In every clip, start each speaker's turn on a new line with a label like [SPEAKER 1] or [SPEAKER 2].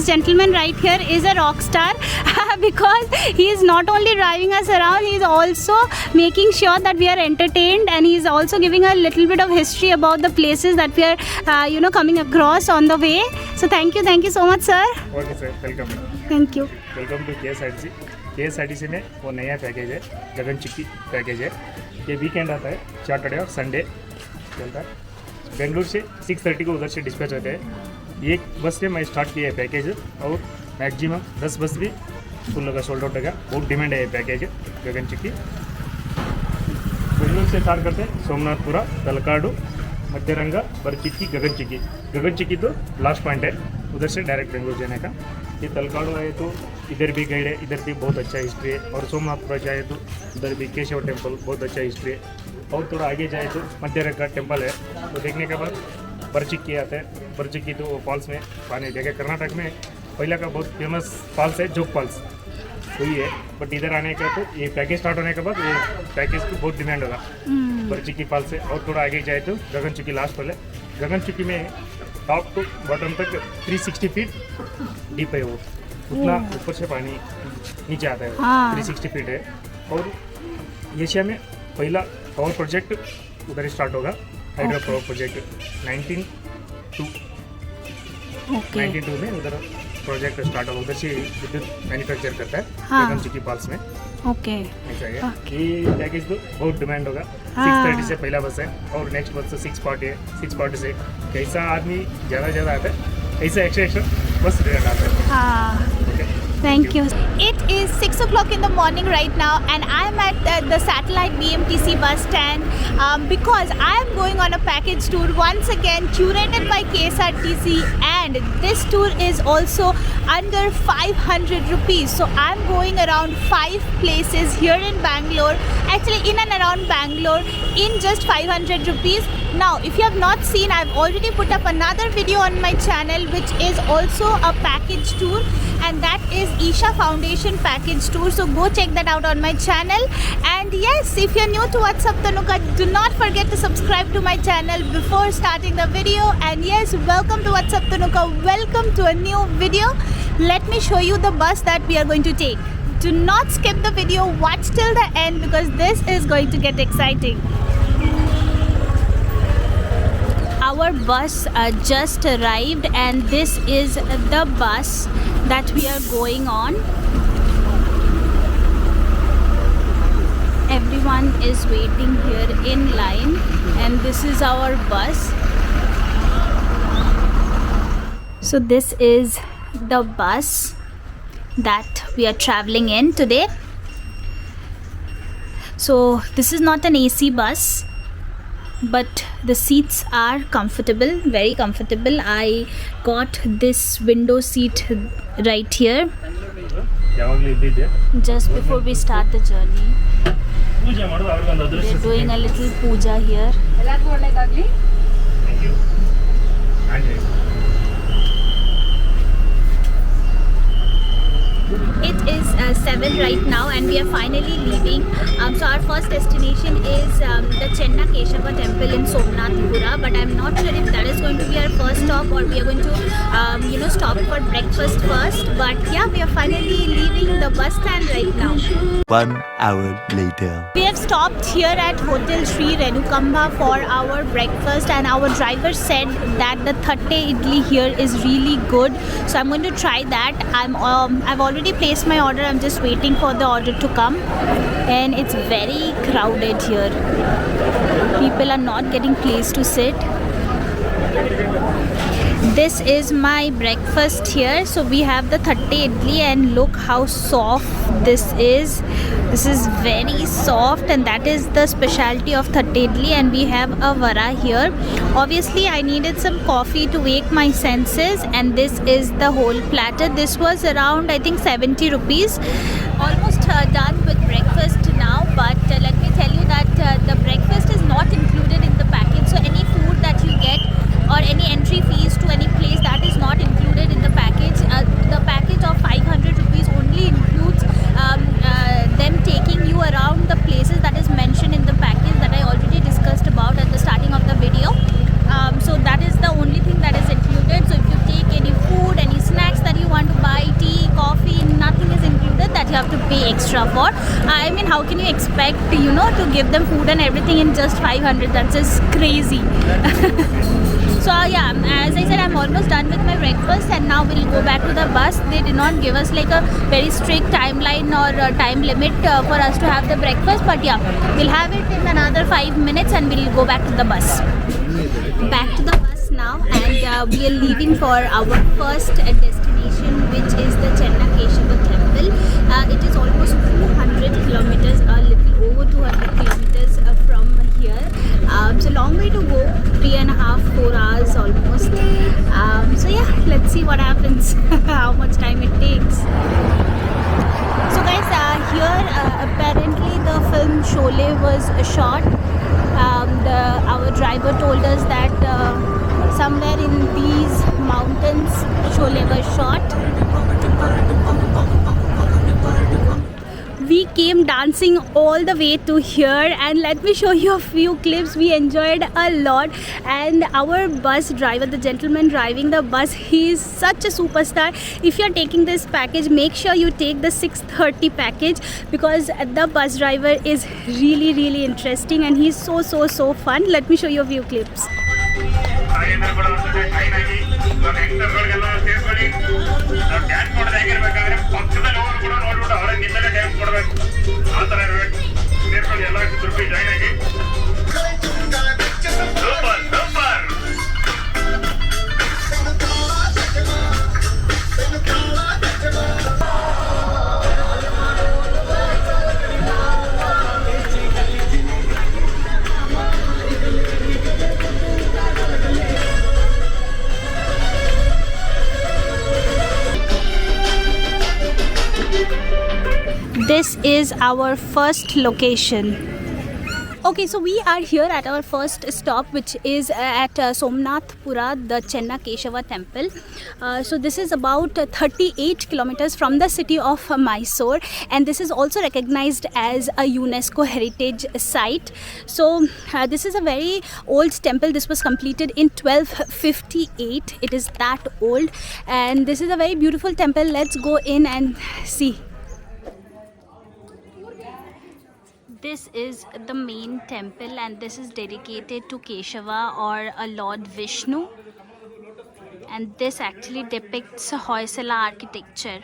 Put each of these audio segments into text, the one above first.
[SPEAKER 1] this gentleman right here is a rock star because he is not only driving us around, he is also making sure that we are entertained, and he is also giving a little bit of history about the places that we are coming across on the way. So thank you so much, sir.
[SPEAKER 2] Okay sir, welcome.
[SPEAKER 1] Thank you.
[SPEAKER 2] Welcome to KSRTC. KSRTC में वो नया package है, गगन चिक्की package है. ये weekend आता है, Saturday और Sunday चलता है. बेंगलुरु से 6:30 को उधर से डिस्पैच होते हैं. एक बस से मैं स्टार्ट किया है पैकेज, और मैक्सिमम 10 बस भी फुल होगा, सोल्ड आउट होगा. बहुत डिमांड है ये पैकेज गगन चिक्की. बेंगलुरु से स्टार्ट करते हैं, सोमनाथपुरा, तलकाडु, मध्यरंगा, बरचिक्की, गगन चिक्की. गगन चिक्की तो लास्ट पॉइंट है, उधर से डायरेक्ट बेंगलुरु जाने का. ये तलकाडु है तो इधर भी गाइड है, इधर भी बहुत अच्छा हिस्ट्री है. और सोमनाथपुरा जाए तो उधर भी केशव टेम्पल बहुत अच्छा हिस्ट्री है. और थोड़ा आगे जाए तो मध्यरंगा टेम्पल है. तो देखने के बाद बरचिक्की आता है. बरचिक्की तो फॉल्स में पानी जगह कर्नाटक में पहला का बहुत फेमस फॉल्स है, जोग फॉल्स वही है. बट इधर आने का तो ये पैकेज स्टार्ट होने के बाद ये पैकेज को बहुत डिमांड होगा बरचिक्की फॉल्स से. और थोड़ा आगे जाए तो गगन चिक्की लास्ट पहले. गगन चिक्की में टॉप टू बॉटम तक 360 फीट डीप है. वो उतना ऊपर से पानी नीचे आता है. 360 फीट है. और एशिया में पहला पावर प्रोजेक्ट उधर स्टार्ट होगा, हाइड्रो पावर प्रोजेक्ट 1992 में उधर प्रोजेक्ट स्टार्ट होगा. उधर से विद्युत मैन्युफैक्चर करता है गगन चिक्की फॉल्स में.
[SPEAKER 1] ओके.
[SPEAKER 2] ऐसा है. ये पैकेज तो बहुत डिमांड होगा. 6:30 से पहला बस है, और नेक्स्ट बस 6:40 है. 6:40 से कैसा आदमी ज़्यादा आता है, ऐसा एक्स्ट्रा बस रेट आता है.
[SPEAKER 1] हाँ. Thank you. It is 6 o'clock in the morning right now, and I am at the satellite BMTC bus stand because I am going on a package tour once again, curated by KSRTC, and this tour is also under 500 rupees. So I am going around 5 places here in Bangalore, actually in and around Bangalore, in just 500 rupees. Now, if you have not seen, I have already put up another video on my channel which is also a package tour, and that is Isha Foundation package tour. So go check that out on my channel. And yes, if you're new to What's Up Tanuka, do not forget to subscribe to my channel before starting the video. And yes, welcome to What's Up Tanuka. Welcome to a new video. Let me show you the bus that we are going to take. Do not skip the video, watch till the end because this is going to get exciting. Our bus just arrived, and this is the bus that we are going on. Everyone is waiting here in line, and this is our bus. So this is the bus that we are traveling in today. So this is not an AC bus, but the seats are comfortable, very comfortable. I got this window seat right here just before we start the journey. They're doing a little puja here.
[SPEAKER 2] Thank you.
[SPEAKER 1] It is 7 right now, and we are finally leaving. So our first destination is the Chenna Keshava temple in Somnathpura, but I'm not sure if that is going to be our first stop or we are going to stop for breakfast first. But yeah, we are finally leaving the bus stand right now.
[SPEAKER 3] 1 hour later.
[SPEAKER 1] We have stopped here at Hotel Sri Renukamba for our breakfast, and our driver said that the Thatte idli here is really good. So I'm going to try that. I've already placed my order. I'm just waiting for the order to come, and it's very crowded here. People are not getting place to sit. This is my breakfast here. So we have the Thatte idli, and look how soft this is. This is very soft, and that is the specialty of Thatte idli. And we have a vara here. Obviously I needed some coffee to wake my senses, and this is the whole platter. This was around, I think, 70 rupees. Almost done with breakfast now, but let me tell you that the breakfast is not included in the package. So any food that you get or any entry fees to any place, that is not included in the package. The package of 500 rupees only includes them taking you around the places that is mentioned in the package that I already discussed about at the starting of the video. So that is the only thing that is included. So if you take any food, any snacks that you want you have to pay extra for. I mean, how can you expect, to give them food and everything in just 500? That's just crazy. So yeah, as I said, I'm almost done with my breakfast and now we'll go back to the bus. They did not give us like a very strict timeline or time limit for us to have the breakfast, but yeah, we'll have it in another 5 minutes and we'll go back to the bus. Back to the bus now, and we are leaving for our first destination, which is the Chennakeshava temple. It is almost 200 kilometers, a little over 200 kilometers from here. It's a long way to go, 3.5-4 hours almost. So yeah, let's see what happens, how much time it takes. So guys, here apparently the film Sholay was shot. Our driver told us that somewhere in these mountains Sholay was shot. We came dancing all the way to here, and let me show you a few clips. We enjoyed a lot, and our bus driver, the gentleman driving the bus, he is such a superstar. If you are taking this package, make sure you take the 6:30 package, because the bus driver is really interesting and he's so fun. Let me show you a few clips. This is our first location. Okay, so we are here at our first stop, which is at Somnathpura, the Chennakeshava temple. So this is about 38 kilometers from the city of Mysore, and this is also recognized as a UNESCO heritage site. So this is a very old temple. This was completed in 1258. It is that old, and this is a very beautiful temple. Let's go in and see. This is the main temple, and this is dedicated to Keshava, or a Lord Vishnu, and this actually depicts Hoysala architecture.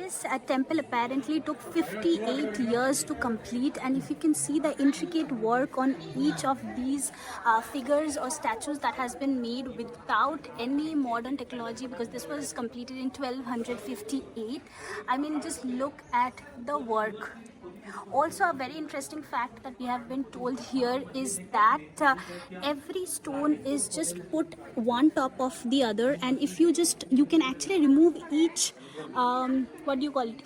[SPEAKER 1] This temple apparently took 58 years to complete, and if you can see the intricate work on each of these figures or statues that has been made without any modern technology, because this was completed in 1258. I mean, just look at the work. Also, a very interesting fact that we have been told here is that every stone is just put one top of the other, and if you can actually remove each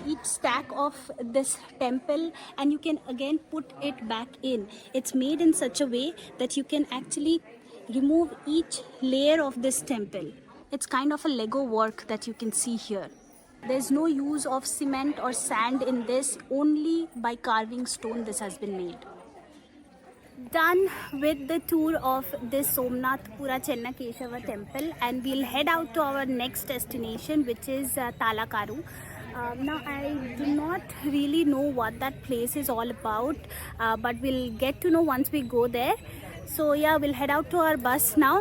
[SPEAKER 1] each stack of this temple, and you can again put it back in. It's made in such a way that you can actually remove each layer of this temple. It's kind of a Lego work that you can see here. There's no use of cement or sand in this, only by carving stone this has been made. Done with the tour of this Somnathpura Chennakeshava temple, and we'll head out to our next destination, which is Talakaru. Now, I do not really know what that place is all about, but we'll get to know once we go there. So yeah, we'll head out to our bus now.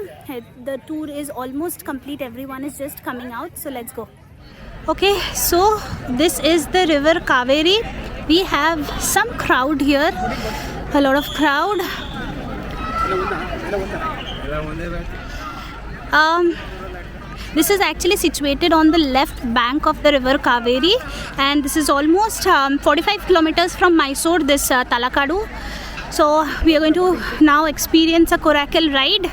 [SPEAKER 1] The tour is almost complete. Everyone is just coming out, so let's go. Okay, so this is the river Kaveri. We have some crowd here, a lot of crowd. This is actually situated on the left bank of the river Kaveri, and this is almost 45 kilometers from Mysore, this Talakadu. So we are going to now experience a Coracle ride.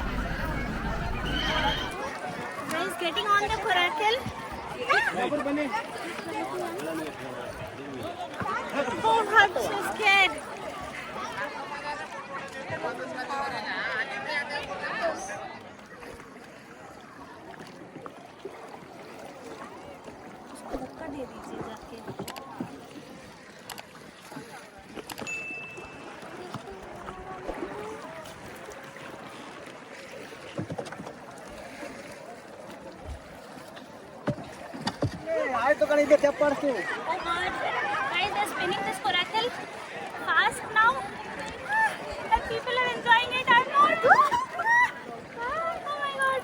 [SPEAKER 1] Guys, getting on the Coracle. Oh, I'm so scared. Oh God, guys, they're spinning this coracle fast now, and people are enjoying it. I'm not. Oh my God. Oh my God.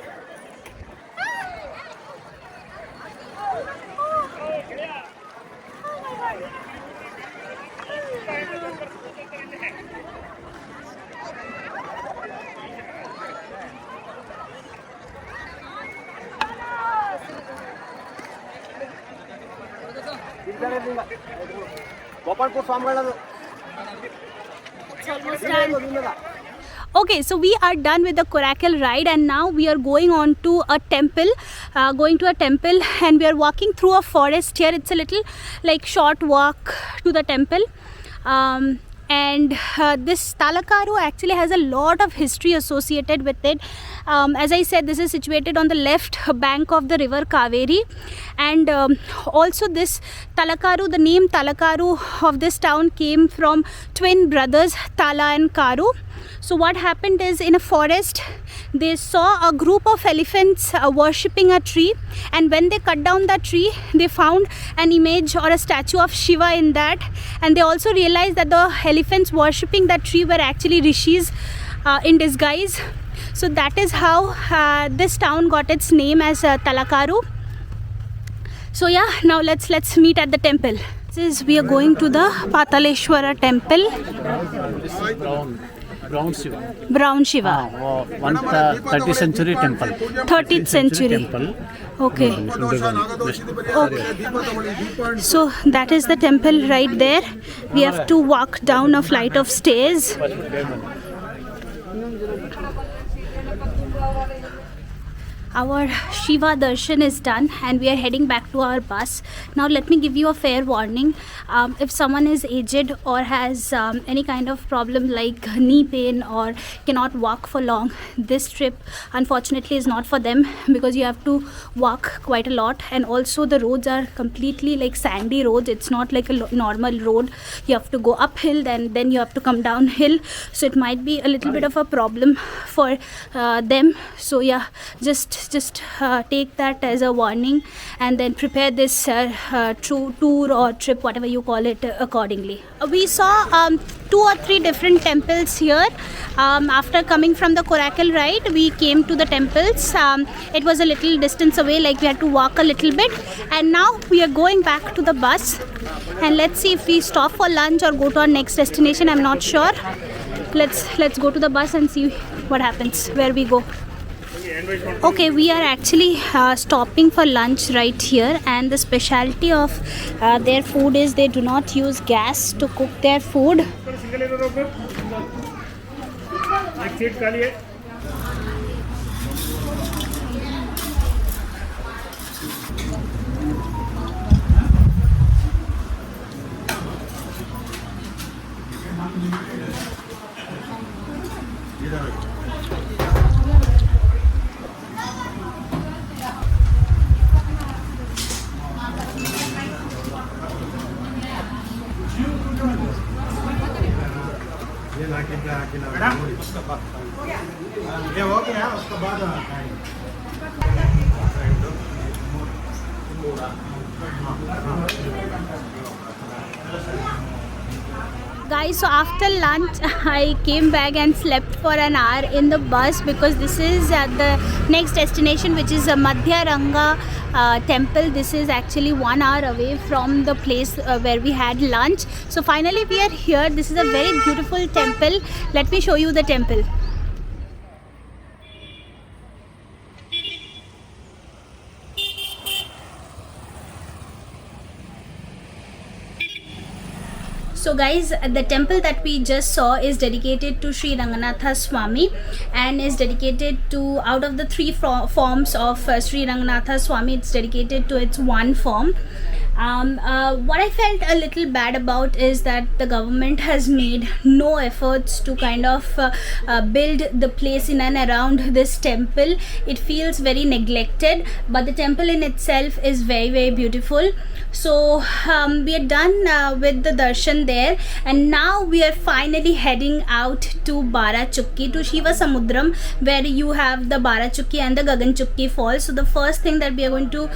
[SPEAKER 1] Okay, so we are done with the coracle ride, and now we are going on to a temple, and we are walking through a forest here. It's a little like short walk to the temple. And this Talakaru actually has a lot of history associated with it. As I said, this is situated on the left bank of the river Kaveri, and also this Talakaru, the name Talakaru of this town came from twin brothers Tala and Karu. So what happened is, in a forest they saw a group of elephants worshipping a tree, and when they cut down that tree they found an image or a statue of Shiva in that, and they also realized that the elephants worshipping that tree were actually rishis in disguise. So that is how this town got its name as Talakaru. So yeah, now let's meet at the temple. We are going to the Pataleshwara temple.
[SPEAKER 4] Brown Shiva.
[SPEAKER 1] Brown Shiva.
[SPEAKER 4] 30th century temple.
[SPEAKER 1] 30th century.
[SPEAKER 4] Temple.
[SPEAKER 1] Okay. Okay. So that is the temple right there. We have to walk down a flight of stairs. Our Shiva darshan is done, and we are heading back to our bus. Now let me give you a fair warning. If someone is aged or has any kind of problem like knee pain or cannot walk for long, this trip unfortunately is not for them, because you have to walk quite a lot, and also the roads are completely like sandy roads. It's not like a normal road. You have to go uphill, then you have to come downhill, so it might be a little bit of a problem for them. So yeah, just take that as a warning, and then prepare this tour or trip, whatever you call it, accordingly. We saw 2 or 3 different temples here. After coming from the coracle ride, we came to the temples. It was a little distance away, like we had to walk a little bit, and now we are going back to the bus, and let's see if we stop for lunch or go to our next destination. I'm not sure. Let's go to the bus and see what happens, where we go. Okay, we are actually stopping for lunch right here, and the specialty of their food is they do not use gas to cook their food. Guys, so after lunch I came back and slept for an hour in the bus, because this is the next destination, which is Madhya Ranga temple. This is actually 1 hour away from the place where we had lunch. So finally we are here. This is a very beautiful temple. Let me show you the temple. So guys, the temple that we just saw is dedicated to Sri Ranganatha Swami, and is dedicated to, out of the 3 forms of Sri Ranganatha Swami, it's dedicated to its one form. What I felt a little bad about is that the government has made no efforts to kind of build the place in and around this temple. It feels very neglected, but the temple in itself is very, very beautiful. So we are done with the darshan there, and now we are finally heading out to Bara Chukki, to Shiva Samudram, where you have the Bara Chukki and the Gagan Chukki Falls. So the first thing that we are going to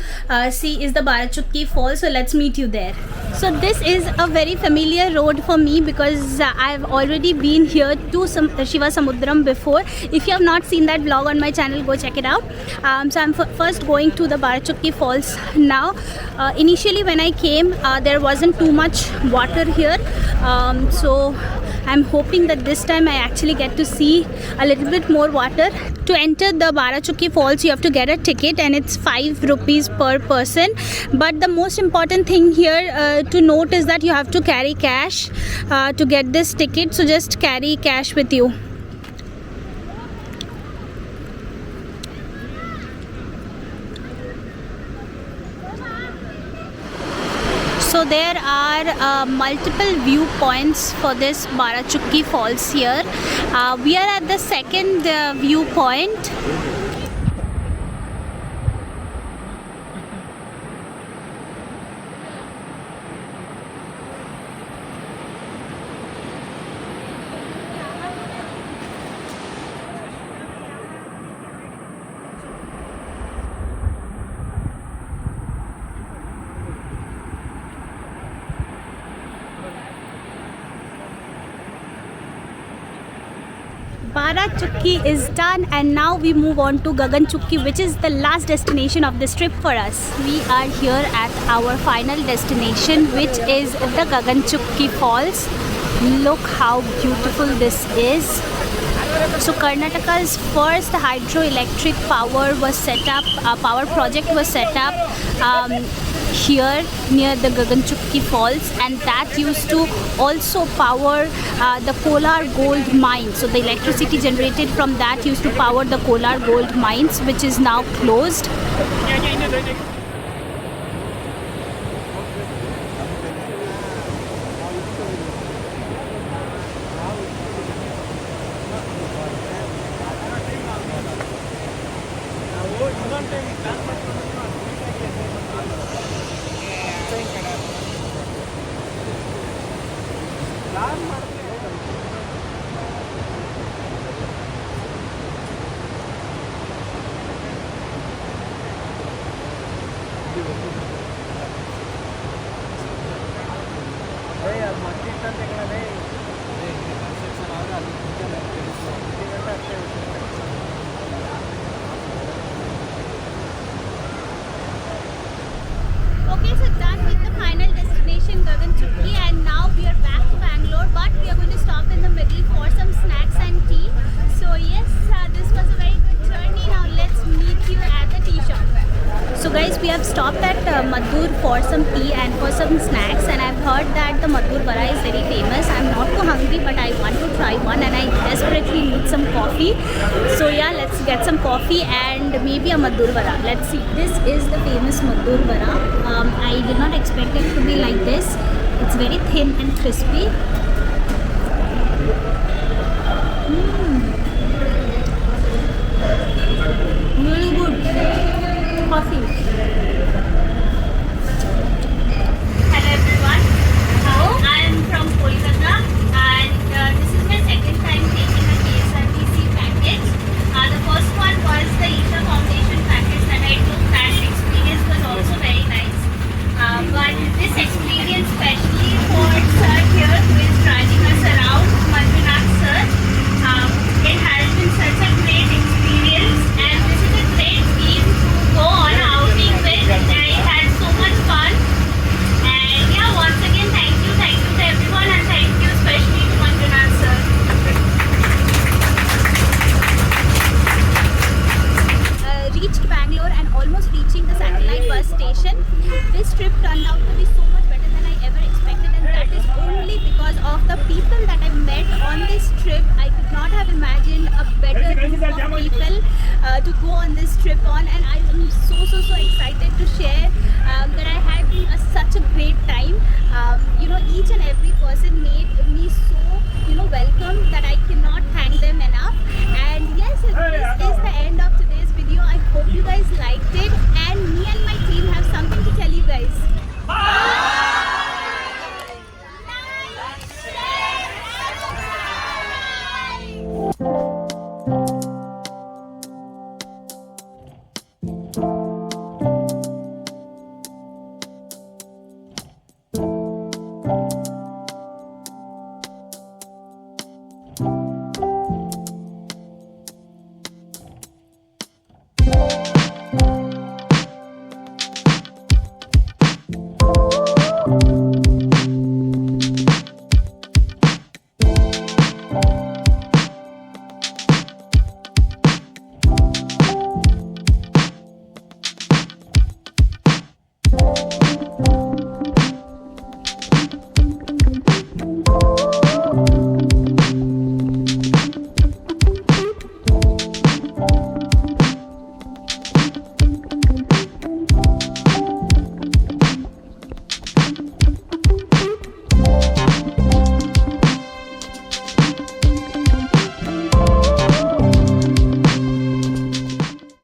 [SPEAKER 1] see is the Bara Chukki Falls. So let's meet you there. So this is a very familiar road for me because I've already been here to Shiva Samudram before. If you have not seen that vlog on my channel, go check it out. So I'm first going to the Bara Chukki Falls now. Initially when I came, there wasn't too much water here, so I'm hoping that this time I actually get to see a little bit more water. To enter the Bara Chukki Falls, you have to get a ticket, and it's 5 rupees per person. But the most important thing here to note is that you have to carry cash to get this ticket, so just carry cash with you. So there are multiple viewpoints for this Bara Chukki Falls here. We are at the second viewpoint. Bara Chukki is done, and now we move on to Gagan Chukki, which is the last destination of this trip for us. We are here at our final destination, which is the Gagan Chukki Falls. Look how beautiful this is. So Karnataka's first hydroelectric power project was set up here near the Gagan Chukki Falls, and that used to also power the Kolar gold mine. So the electricity generated from that used to power the Kolar gold mines, which is now closed. Okay, so done with the final destination, Gagan Chukki, and now we are back to Bangalore, but we are going to stop in the middle for some snacks and tea. So yes, this was a very good journey. Now let's meet you at the tea shop. So guys, we have stopped at Madhur for some tea and for some snacks, and I've heard that the Madhur Vada is very famous. I'm not too hungry, but I want to try one, and I desperately need some coffee. So yeah, let's get some coffee and maybe a Madhur Vada. Let's see. This is the famous Madhur Vada. I did not expect it to be like this. It's very thin and crispy. Really good coffee. Hello everyone. I am from Kolkata, and this is my second time taking a KSRTC package. The first one was the Isha Foundation package that I took, and the experience was also very nice. But this experience, especially for sir here who is driving us around, Manjunath sir, it has been such a great experience, and this is a great team to go on outing with. I had so much fun, and yeah, once again thank you to everyone, and thank you especially to Manjunath sir. Reached Bangalore and almost reaching the satellite bus station. This trip turned out to be so much better than I ever expected, and that is only because of the people that I met on this trip. I could not have imagined a better group of people to go on this trip on, and I am so excited to